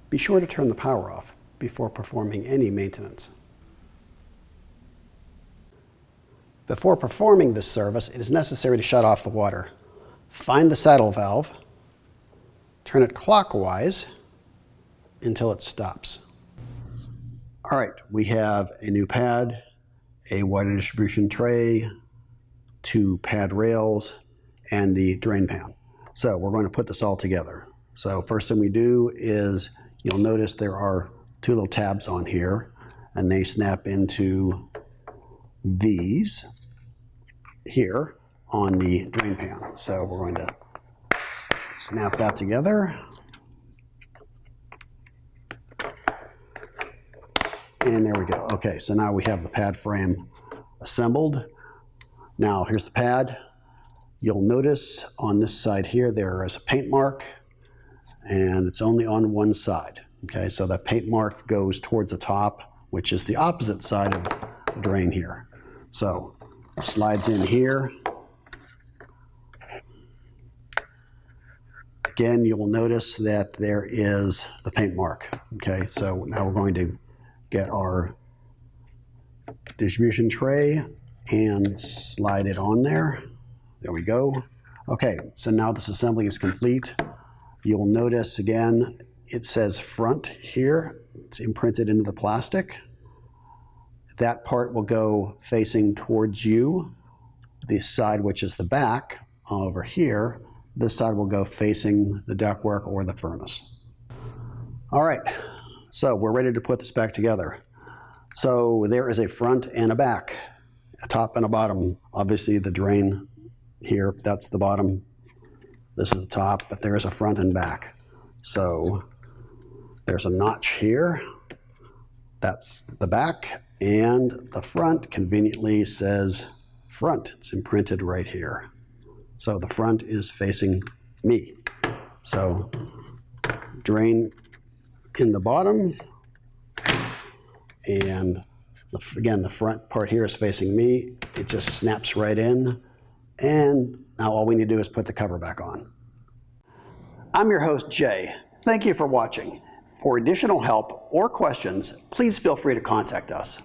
be sure to turn the power off before performing any maintenance. Before performing this service, it is necessary to shut off the water. Find the saddle valve, turn it clockwise until it stops. All right, we have a new pad, a water distribution tray, 2 pad rails, and the drain pan. So we're going to put this all together. So first thing we do is, you'll notice there are 2 little tabs on here, and they snap into these here on the drain pan. So we're going to snap that together. And there we go. Okay, so now we have the pad frame assembled. Now here's the pad. You'll notice on this side here there is a paint mark, and it's only on one side. Okay, so the paint mark goes towards the top, which is the opposite side of the drain here. So it slides in here. Again, you will notice that there is the paint mark. Okay, so now we're going to get our distribution tray and slide it on there. There we go. Okay, so now this assembly is complete. You'll notice again, it says front here. It's imprinted into the plastic. That part will go facing towards you. The side, which is the back over here, this side will go facing the ductwork or the furnace. All right, so we're ready to put this back together. So there is a front and a back, a top and a bottom. Obviously the drain here, that's the bottom. This is the top, but there is a front and back. So there's a notch here. That's the back, and the front conveniently says front. It's imprinted right here. So the front is facing me. So drain in the bottom, and again, the front part here is facing me. It just snaps right in, and now all we need to do is put the cover back on. I'm your host, Jay. Thank you for watching. For additional help or questions, please feel free to contact us.